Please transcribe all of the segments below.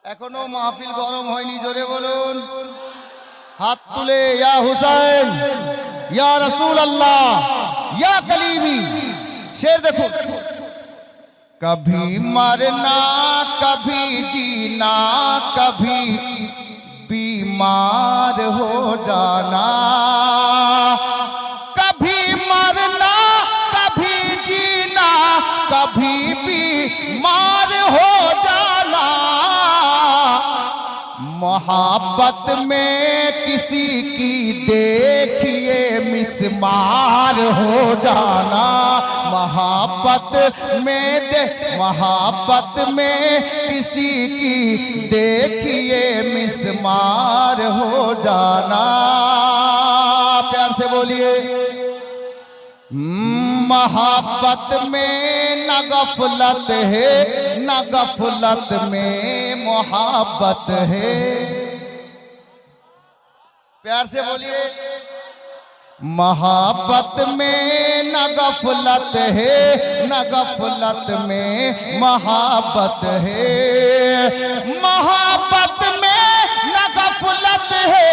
এখনো মাহফিল গরম হয়নি, জোরে বলুন। হাত তুলে ইয়া হুসাইন, ইয়া রাসূলুল্লাহ, ইয়া কলিমি। शेर देखो। कभी मरना कभी जीना, कभी बीमार हो जाना, कभी मरना कभी जीना, कभी बीमार हो जाना। मोहब्बत में किसी की देखिए मिसमार हो जाना। मोहब्बत में किसी की देखिए मिसमार हो जाना। प्यार से बोलिए। मोहब्बत में न गफलत है, न गफलत में मोहब्बत है। प्यार से बोलिए। मोहब्बत में न गफलत है, न गफलत में मोहब्बत है। मोहब्बत में न गफलत है,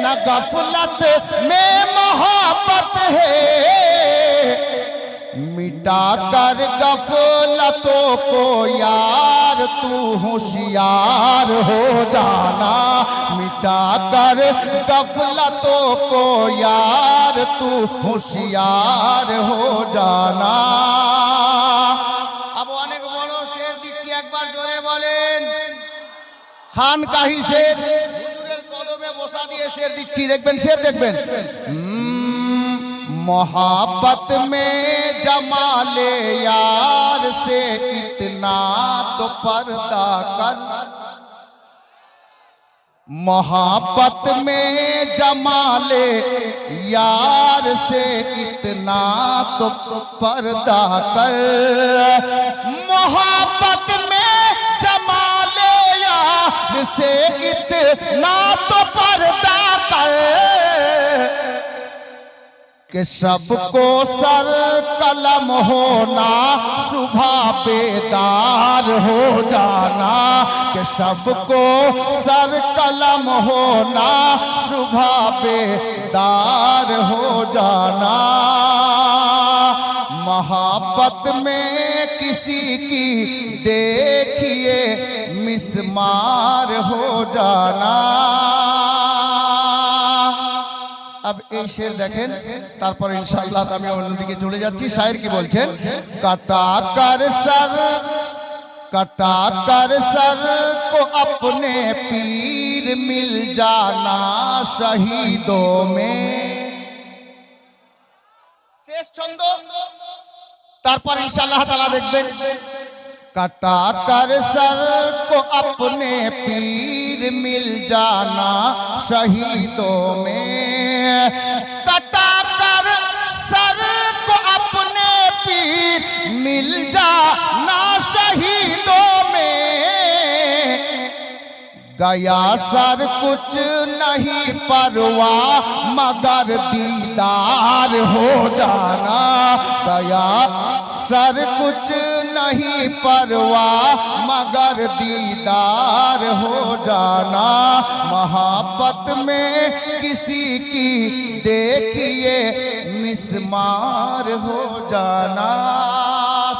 न गफलत में मोहब्बत है। मिटा कर गफलतों को यार तू होशियार हो जाना। मिटा कर गफलतों को यार तू होशियार हो जाना। अब অনেক বড় শের দিচ্ছি, একবার জোরে বলেন। খানকাহি শের, হুজুরের কলমে বসা দিয়ে শের দিচ্ছি, দেখবেন শের দেখবেন। मोहब्बत में जमाले यार से इतना तो पर्दा कर। मोहब्बत में जमाले यार से इतना तो पर्दा कर। मोहब्बत में जमाले यार से इतना तो पर्दा कर कि सबको सर कलम होना, सुबह बेदार हो जाना। कि सबको सर कलम होना, सुबह बेदार हो जाना। मोहब्बत में किसी की देखिए मिसमार हो जाना। अब এই শের দেখেন, তারপর ইনশাআল্লাহ আমি অন্যদিকে চলে যাচ্ছি। শায়ের কি বলছেন? কাটা कर सर को अपने पीर मिल जाना शहीदों में। শেষ ছন্দ, তারপর ইনশাআল্লাহ তাআলা দেখবেন। कटा कर सर को अपने पीर मिल जाना शहीदों में। कटा कर सर को अपने पीर मिल जाना शहीदों में। गया सर कुछ नहीं परवाह मगर दीदार हो जाना। गया सर कुछ नहीं परवाह मगर दीदार हो जाना। मोहब्बत में किसी की देखिए मिसमार हो जाना।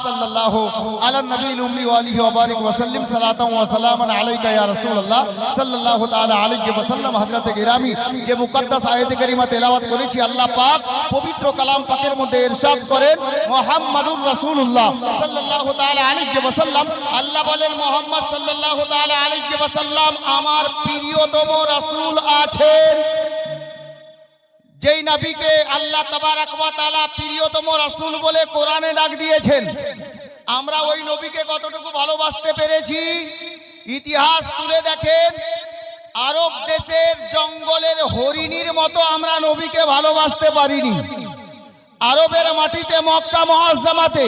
सल्लल्लाहु अला नबी उम्मी व आलिहि व बारिक व सल्लिम सलातन व सलामन अलैका या রাসূলুল্লাহ সাল্লাল্লাহু তাআলা আলাইহি ওয়া সাল্লাম। হযরত গিরামি যে মুকদ্দাস আয়াতে কারিমা তেলাওয়াত করেছি, আল্লাহ পাক পবিত্র কালাম পাকের মধ্যে ইরশাদ করেন মুহাম্মাদুর রাসূলুল্লাহ সাল্লাল্লাহু তাআলা আলাইহি ওয়া সাল্লাম। আল্লাহ বলেন মুহাম্মদ সাল্লাল্লাহু তাআলা আলাইহি ওয়া সাল্লাম আমার প্রিয়তম রাসূল আছেন। যেই নবীকে আল্লাহ তাবারাক ওয়া তাআলা প্রিয়তম রাসূল বলে কোরআনে ডাক দিয়েছেন, আমরা ওই নবীকে কতটুকু ভালোবাসতে পেরেছি ইতিহাস তুলে দেখেন। আরব দেশের জঙ্গলের হরিণীর মতো আমরা নবীকে ভালোবাসতে পারিনি। আরবের মাটিতে মক্কা মুআজ্জামাতে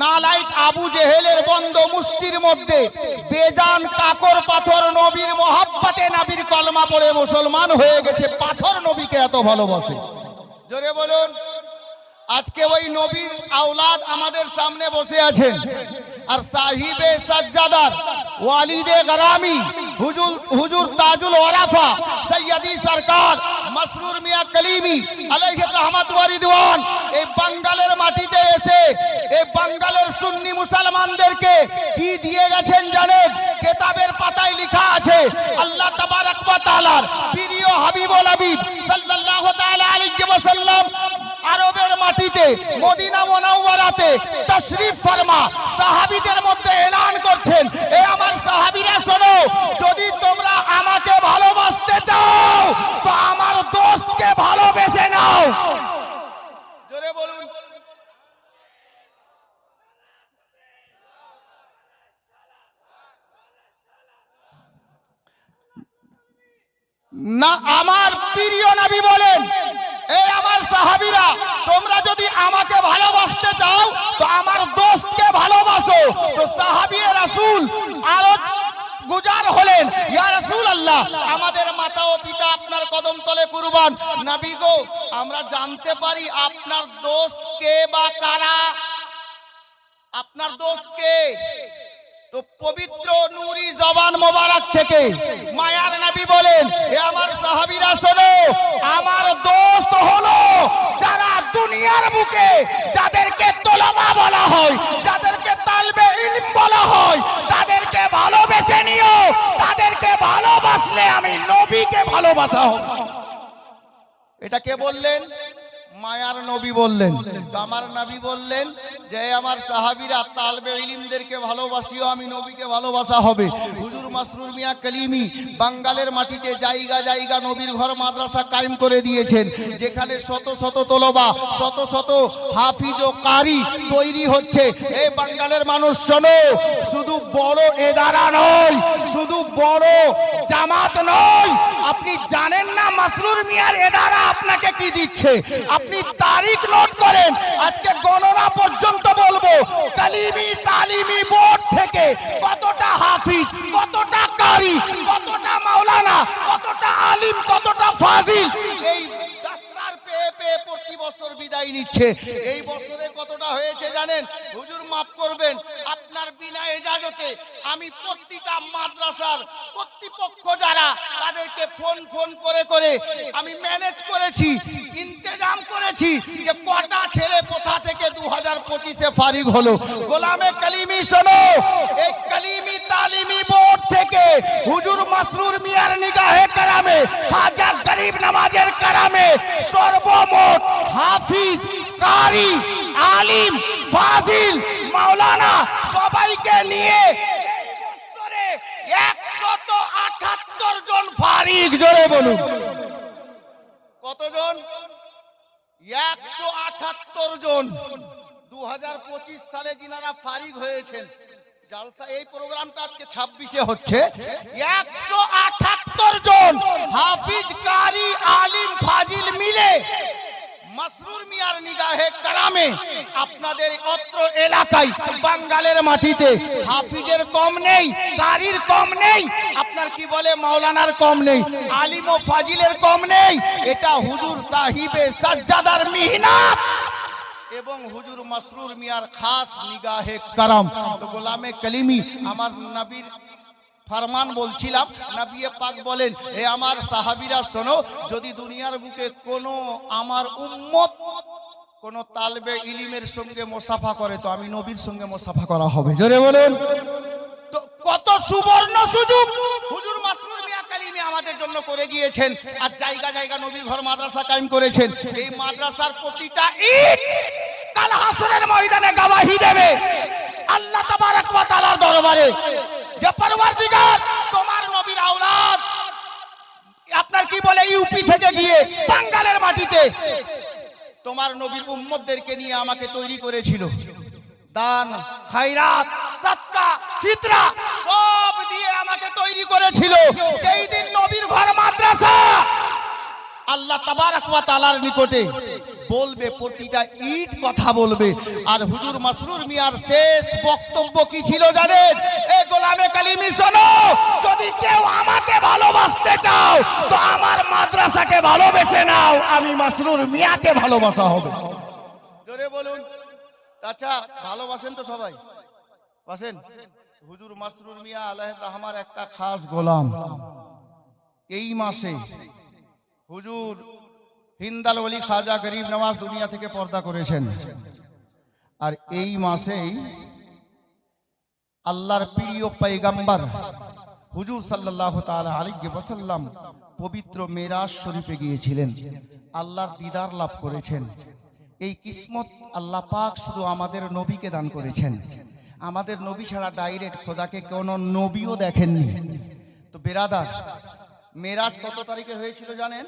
নালাইক আবু জেহেলের বন্ধ মুষ্টির মধ্যে বেজান কাকর পাথর নবীর মহব্বতে নবীর কলমা পড়ে মুসলমান হয়ে গেছে। পাথর নবীকে এত ভালোবাসে, জোরে বলুন। আজকে ওই নবীর আওলাদ আমাদের সামনে বসে আছেন। আর সাহিবে সাজ্জাদার ওয়ালিদে গরামি হুজুর তাজুল ওয়ারাফা সৈয়দি সরকার মাসরুর মিয়া কলিমি আলাইহি রহমত ওয়া রিদওয়ান এই বাঙ্গালের মাটিতে এসে এই বাঙ্গালের সুন্নি মুসলমানদেরকে কি দিয়ে গেছেন জানেন? কিতাবের পাতায় লেখা আছে আল্লাহ তাবারক ওয়া তাআলার প্রিয় হাবিবুল হাবিব সাল্লাল্লাহু তাআলা আলাইহি ওয়াসাল্লাম আরবের মাটিতে মদিনা মুনাওয়ারাতে তাশরীফ ফরমা সাহাবীদের মধ্যে এলান করছেন, এ আমার সাহাবীরা শোনো, যদি তোমরা আমাকে ভালোবাসতে চাও তো আমার দোস্তকে ভালোবেসে নাও। জোরে বলুন। না, আমার প্রিয় নবী বলেন, এই আমার সাহাবীরা, তোমরা যদি আমাকে ভালোবাসতে চাও তো আমার দোস্তকে ভালোবাসো। তো সাহাবী রাসূল আরো গুজার হলেন, ইয়া রাসূলুল্লাহ, আমাদের মাতা ও পিতা আপনার কদম তলে কুরবান। নবী গো, আমরা জানতে পারি আপনার দোস্ত কে বা কারা? আপনার দোস্ত কে? তো পবিত্র নূরি জবান মোবারক থেকে মায়ার নবী বলেন, হে আমার সাহাবীরা শোনো, আমার দোস্ত হলো যারা দুনিয়ার বুকে যাদেরকে তোলাবা বলা হয়, যাদেরকে তালবে ইলম বলা হয়, তাদেরকে ভালোবেসে নিও। তাদেরকে ভালোবাসলে আমি নবীকে ভালোবাসা হবে। এটা কে বললেন? মায়ার নবী বললেন। তো আমার নবী বললেন যে আমার সাহাবীরা তালবে ইলমদেরকে ভালোবাসিও, আমি নবীকে ভালোবাসা হবে। হুজুর মাসরুর মিয়া কলিমি বাঙ্গালের মাটিতে জায়গা জায়গা নবীর ঘর মাদ্রাসা কায়েম করে দিয়েছেন, যেখানে শত শত তলবা, শত শত হাফিজ ও কারি তৈরি হচ্ছে। এই বাঙ্গালের মানুষ শোনো, শুধু বড় এদারা নয়, শুধু বড় জামাত নয়, আপনি জানেন না মাসরুর মিয়ার এদারা আপনাকে কি দিচ্ছে? আপনি তারিখ নোট করেন, আজকে গণনা পর্যন্ত বলবো কালিমি তালিমি বোর্ড থেকে কতটা হাফিজ, কতটা কারি, কতটা মাওলানা, কতটা আলিম, কতটা ফাজিল এই দাস্তার পেয়ে পেয়ে প্রতি বছর বিদায় নিচ্ছে। এই বছরে কতটা হয়েছে জানেন? হুজুর মাফ করবেন, আপনার বিনা ইজাজতে আমি প্রতিটা মাদ্রাসার কর্তৃপক্ষ যারা, তাদেরকে ফোন করে করে আমি ম্যানেজ করেছি, ইন্তেজাম করেছি যে কটা ছেলে কোথা থেকে 2025-এ ফারিগ হলো। গোলামে কালিমি শোনো, এই কালিমি তালিমি বোর্ড থেকে হুজুর মাসরুর মিয়ার নিগাহে কারামে, খাজা গরিব নওয়াজের কারামে সর্বমোট হাফিজ, কারি, আলিম, ফাজিল, মাওলানা সবাইকে নিয়ে 178 জন ফারিগ। জোরে বলুন কতজন? 178 জন। 2025 সালে যিনারা ফারিগ হয়েছেন, জালসা এই প্রোগ্রামটা আজকে 26-এ হচ্ছে, 178 জন হাফিজ, কারি, আলিম, ফাজিল মিলে মাসরুর মিয়ার নিগাহে কালামে আপনাদের অত্র এলাকায় বাঙ্গালের মাটিতে হাফিজের কম নেই, কারির কম নেই, আপনার কি বলে মাওলানার কম নেই, আলিম ও ফাজিলের কম নেই। এটা হুজুর সাহিবে সাজ্জাদার মিহনাত এবং হুজুর মাসরুর মিয়ার খাস নিগাহে কারাম। তো গোলামে কালিমি আমার নবীর ফরমান বলছিলাম, নবী পাক বলেন, হে আমার সাহাবীরা শোনো, যদি দুনিয়ার বুকে কোনো আমার উম্মত কোন তালবে ইলমের সঙ্গে মুসাফা করে তো আমি নবীর সঙ্গে মুসাফা করা হবে। জোরে বলেন। তো কত সুবর্ণ সুযোগ হুজুর মাসরুর মিয়া কালিমি আমাদের জন্য করে গিয়েছেন, আর জায়গা জায়গা নবীর ঘর মাদ্রাসা কায়েম করেছেন। এই মাদ্রাসার প্রতিটা ইট কাল হাসরের ময়দানে গওয়াহি দেবে আল্লাহ তাবারক ওয়া তাআলার দরবারে যে পরওয়ারদিগার, তোমার নবীর আওলাদ আপনার কি বলে ইউপি থেকে গিয়ে বাঙ্গালের মাটিতে তোমার নবীর উম্মতদেরকে নিয়ে আমাকে তৈরি করেছিল। দান, খায়রাত, সাদকা, ফিতরা সব দিয়ে আমাকে তৈরি করেছিল। সেই দিন নবীর ঘর মাদ্রাসা আল্লাহ তাবারক ওয়া তাআলার নিকটে বলবে, প্রতিটা ইট কথা বলবে। আর হুজুর মাসরুর মিয়ার শেষ বক্তব্য কি ছিল জানেন? এ গোলামে কালিমি শোনো, যদি কেউ আমাকে ভালোবাসতে চাও তো আমার মাদ্রাসাকে ভালোবেসে নাও, আমি মাসরুর মিয়াকে ভালোবাসা হবে। জোরে বলুন। আচ্ছা, ভালোবাসেন তো সবাই? বসেন। হুজুর মাসরুর মিয়া আলাইহির রহমার একটা খাস গোলাম। এই মাসে হুজুর হিন্দাল ওলি খাজা গরিব নওয়াজ দুনিয়া থেকে পর্দা করেছেন। আর এই মাসেই আল্লাহর প্রিয় পয়গম্বর হুজুর সাল্লাল্লাহু তাআলা আলাইহি ওয়াসাল্লাম পবিত্র মেরাজ শরীফে গিয়েছিলেন, আল্লাহর দিদার লাভ করেছেন। এই কিসমত আল্লাহ পাক শুধু আমাদের নবীকে দান করেছেন। আমাদের নবী ছাড়া ডাইরেক্ট খোদাকে কোনো নবীও দেখেননি। তো বেরাদার, মেরাজ কত তারিখে হয়েছিল জানেন?